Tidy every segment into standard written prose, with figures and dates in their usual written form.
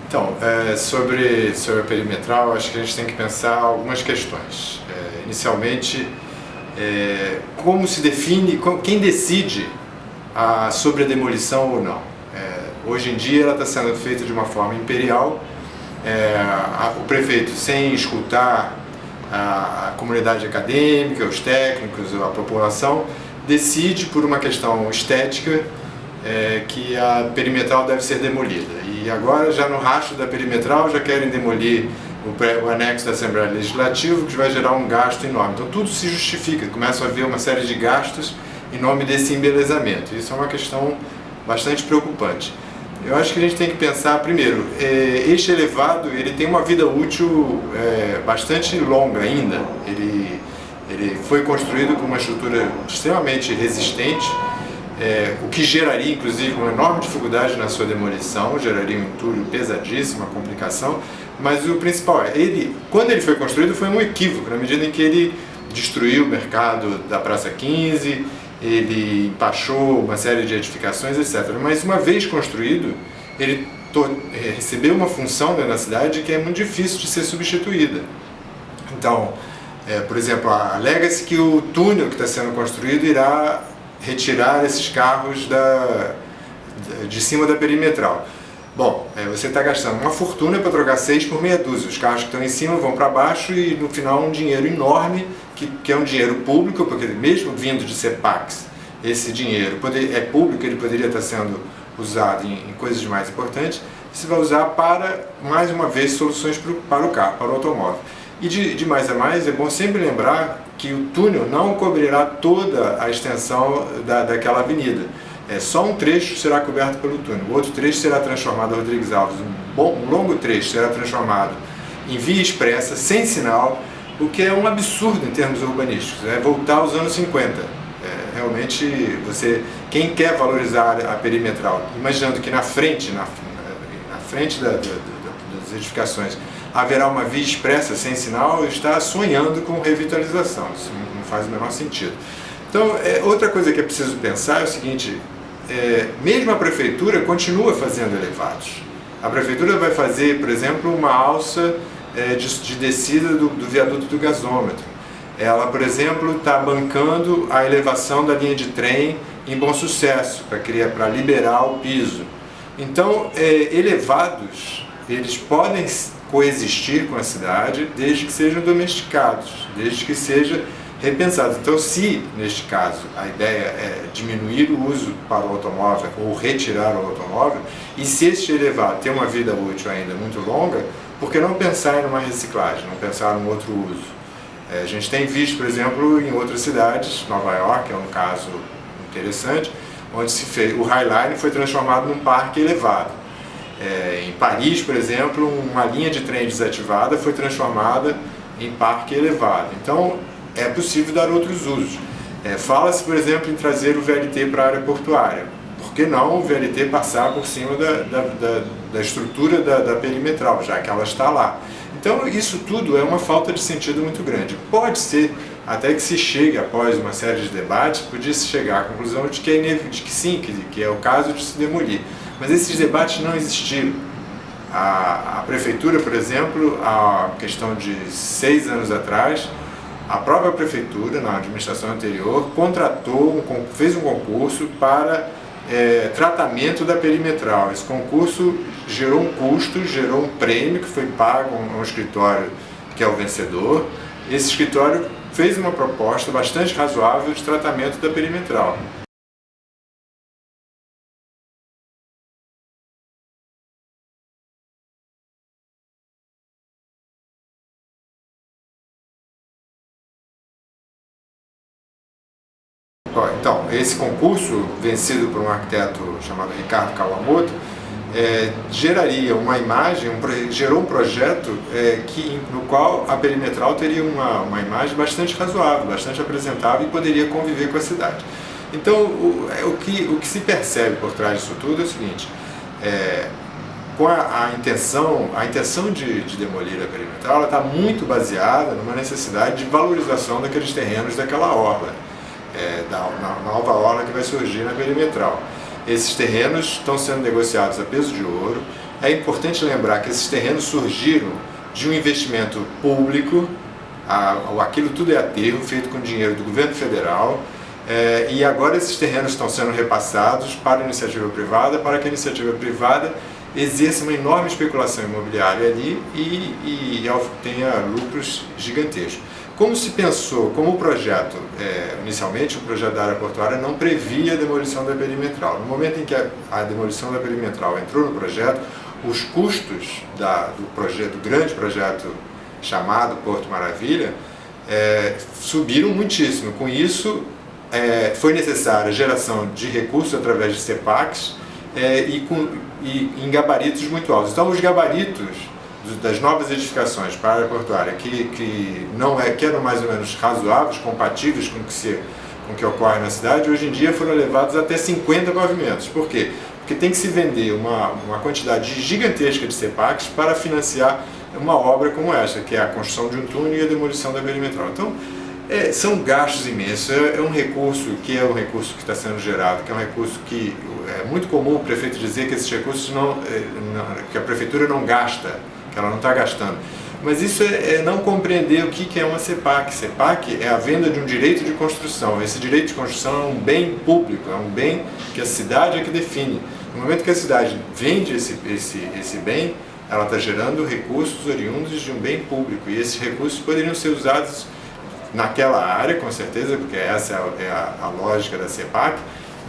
Então, sobre a perimetral, acho que a gente tem que pensar algumas questões. Inicialmente, como se define, quem decide sobre a demolição ou não. Hoje em dia ela está sendo feita de uma forma imperial, o prefeito, sem escutar a comunidade acadêmica, os técnicos, a população, decide por uma questão estética que a perimetral deve ser demolida. E agora, já no rastro da perimetral, já querem demolir o anexo da Assembleia Legislativa, que vai gerar um gasto enorme. Então tudo se justifica, começa a haver uma série de gastos em nome desse embelezamento. Isso é uma questão bastante preocupante. Eu acho que a gente tem que pensar, primeiro, este elevado ele tem uma vida útil bastante longa ainda. Ele foi construído com uma estrutura extremamente resistente, o que geraria, inclusive, uma enorme dificuldade na sua demolição, geraria um entulho pesadíssimo, uma complicação, mas o principal quando ele foi construído foi um equívoco, na medida em que ele destruiu o mercado da Praça 15, ele empachou uma série de edificações, etc. Mas uma vez construído, ele recebeu uma função dentro da cidade que é muito difícil de ser substituída. Então, por exemplo, alega-se que o túnel que está sendo construído irá retirar esses carros de cima da perimetral. Bom, você está gastando uma fortuna para trocar 6 por meia dúzia. Os carros que estão em cima vão para baixo e no final um dinheiro enorme, que é um dinheiro público, porque mesmo vindo de CEPAX, esse dinheiro é público, ele poderia estar sendo usado em coisas mais importantes. Você vai usar para, mais uma vez, soluções para o carro, para o automóvel. E de mais a mais, é bom sempre lembrar que o túnel não cobrirá toda a extensão daquela avenida. Só um trecho será coberto pelo túnel, o outro trecho será transformado, Rodrigues Alves, um longo trecho será transformado em via expressa, sem sinal, o que é um absurdo em termos urbanísticos, voltar aos anos 50. Realmente, quem quer valorizar a perimetral, imaginando que na frente das edificações haverá uma via expressa sem sinal, está sonhando com revitalização, isso não faz o menor sentido. Então, outra coisa que é preciso pensar é o seguinte, mesmo a prefeitura continua fazendo elevados. A prefeitura vai fazer, por exemplo, uma alça de descida do viaduto do gasômetro. Ela, por exemplo, está bancando a elevação da linha de trem em Bom Sucesso, para liberar o piso. Então, elevados, eles podem coexistir com a cidade desde que sejam domesticados, desde que seja repensado. Então, se, neste caso, a ideia é diminuir o uso para o automóvel ou retirar o automóvel, e se este elevado tem uma vida útil ainda muito longa, por que não pensar em uma reciclagem, não pensar em um outro uso? A gente tem visto, por exemplo, em outras cidades, Nova York é um caso interessante, onde o High Line foi transformado num parque elevado. Em Paris, por exemplo, uma linha de trem desativada foi transformada em parque elevado. Então, é possível dar outros usos. Fala-se, por exemplo, em trazer o VLT para a área portuária. Por que não o VLT passar por cima da estrutura da perimetral, já que ela está lá? Então, isso tudo é uma falta de sentido muito grande. Pode ser, até que se chegue, após uma série de debates, podia-se chegar à conclusão de que sim, que é o caso de se demolir. Mas esses debates não existiram. A prefeitura, por exemplo, a questão de 6 anos atrás, a própria prefeitura, na administração anterior, fez um concurso para tratamento da perimetral. Esse concurso gerou um custo, gerou um prêmio que foi pago a um escritório que é o vencedor. Esse escritório fez uma proposta bastante razoável de tratamento da perimetral. Então, esse concurso, vencido por um arquiteto chamado Ricardo Kawamoto, geraria uma imagem, gerou um projeto no qual a perimetral teria uma imagem bastante razoável, bastante apresentável e poderia conviver com a cidade. Então, o que se percebe por trás disso tudo é o seguinte, com a intenção de demolir a perimetral, ela está muito baseada numa necessidade de valorização daqueles terrenos daquela orla. Da nova orla que vai surgir na perimetral. Esses terrenos estão sendo negociados a peso de ouro, É importante lembrar que esses terrenos surgiram de um investimento público, aquilo tudo é aterro, feito com dinheiro do governo federal, e agora esses terrenos estão sendo repassados para a iniciativa privada, para que a iniciativa privada exerça uma enorme especulação imobiliária ali e tenha lucros gigantescos. Como se pensou, como o projeto, inicialmente o projeto da área portuária não previa a demolição da perimetral. No momento em que a demolição da perimetral entrou no projeto, os custos do grande projeto chamado Porto Maravilha subiram muitíssimo. Com isso, foi necessária a geração de recursos através de CEPACs e em gabaritos muito altos. Então, os gabaritos das novas edificações para a área portuária, que eram mais ou menos razoáveis, compatíveis com o que ocorre na cidade, hoje em dia foram elevados até 50 pavimentos. Por quê? Porque tem que se vender uma quantidade gigantesca de CEPACs para financiar uma obra como essa, que é a construção de um túnel e a demolição da perimetral. Então, são gastos imensos, é um recurso que está sendo gerado, que é um recurso que é muito comum o prefeito dizer que esses recursos que a prefeitura não gasta, que ela não está gastando. Mas isso é não compreender o que é uma CEPAC. CEPAC é a venda de um direito de construção. Esse direito de construção é um bem público, é um bem que a cidade é que define. No momento que a cidade vende esse bem, ela está gerando recursos oriundos de um bem público. E esses recursos poderiam ser usados naquela área, com certeza, porque essa é a lógica da CEPAC,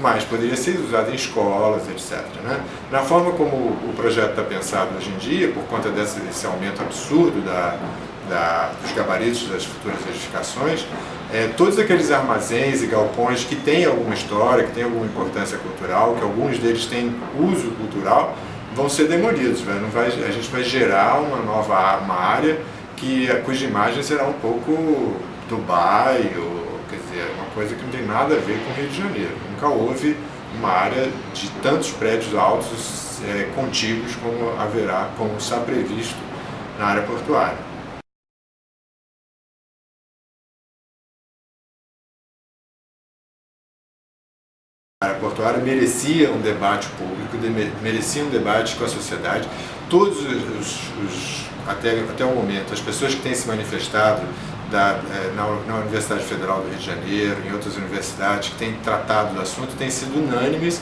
mas poderia ser usado em escolas, etc. Né? Na forma como o projeto está pensado hoje em dia, por conta desse aumento absurdo dos gabaritos das futuras edificações, todos aqueles armazéns e galpões que têm alguma história, que têm alguma importância cultural, que alguns deles têm uso cultural, vão ser demolidos. A gente vai gerar uma área cuja imagem será um pouco Dubai, quer dizer, uma coisa que não tem nada a ver com o Rio de Janeiro. Nunca houve uma área de tantos prédios altos contíguos como está previsto na área portuária. A área portuária merecia um debate público, merecia um debate com a sociedade. Todos até o momento, as pessoas que têm se manifestado na Universidade Federal do Rio de Janeiro, em outras universidades que têm tratado do assunto, têm sido unânimes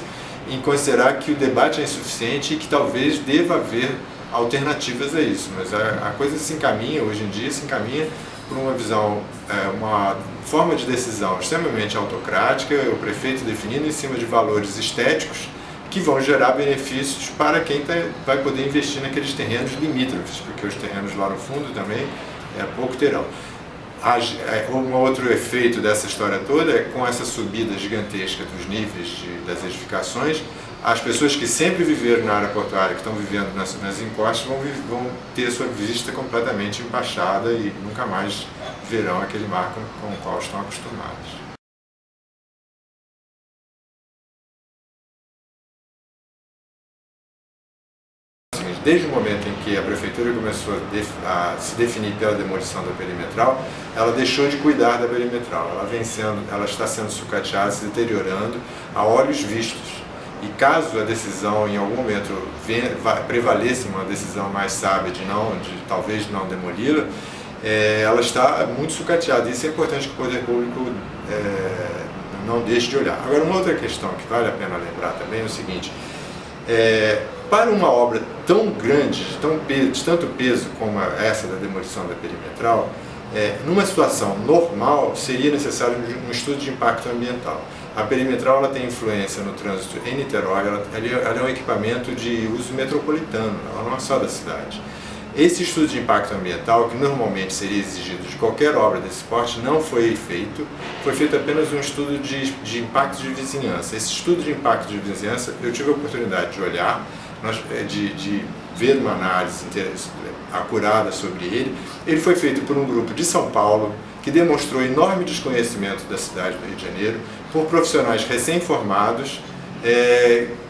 em considerar que o debate é insuficiente e que talvez deva haver alternativas a isso. Mas a coisa se encaminha, hoje em dia, por uma visão, uma forma de decisão extremamente autocrática, o prefeito definindo em cima de valores estéticos que vão gerar benefícios para quem vai poder investir naqueles terrenos limítrofes, porque os terrenos lá no fundo também pouco terão. Um outro efeito dessa história toda é com essa subida gigantesca dos níveis das edificações, as pessoas que sempre viveram na área portuária, que estão vivendo nas encostas, vão ter sua vista completamente empachada e nunca mais verão aquele mar com o qual estão acostumados. Desde o momento em que a prefeitura começou a se definir pela demolição da perimetral, ela deixou de cuidar da perimetral. Ela está sendo sucateada, se deteriorando a olhos vistos. E caso a decisão em algum momento prevaleça uma decisão mais sábia de talvez não demoli-la, ela está muito sucateada. Isso é importante que o poder público não deixe de olhar. Agora, uma outra questão que vale a pena lembrar também é o seguinte: para uma obra tão grande, de tanto peso como essa da demolição da perimetral, numa situação normal seria necessário um estudo de impacto ambiental. A perimetral ela tem influência no trânsito em Niterói, ela é um equipamento de uso metropolitano, ela não é só da cidade. Esse estudo de impacto ambiental, que normalmente seria exigido de qualquer obra desse porte, não foi feito. Foi feito apenas um estudo de impacto de vizinhança. Esse estudo de impacto de vizinhança, eu tive a oportunidade de olhar, de ver uma análise acurada sobre ele. Ele foi feito por um grupo de São Paulo, que demonstrou enorme desconhecimento da cidade do Rio de Janeiro, por profissionais recém-formados,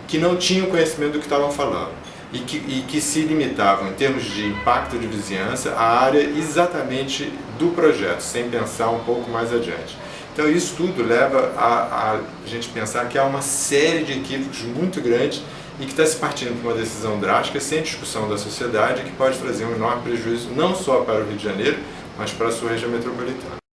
que não tinham conhecimento do que estavam falando. E que se limitavam, em termos de impacto de vizinhança, à área exatamente do projeto, sem pensar um pouco mais adiante. Então isso tudo leva a gente pensar que há uma série de equívocos muito grandes e que está se partindo para uma decisão drástica, sem discussão da sociedade, que pode trazer um enorme prejuízo não só para o Rio de Janeiro, mas para a sua região metropolitana.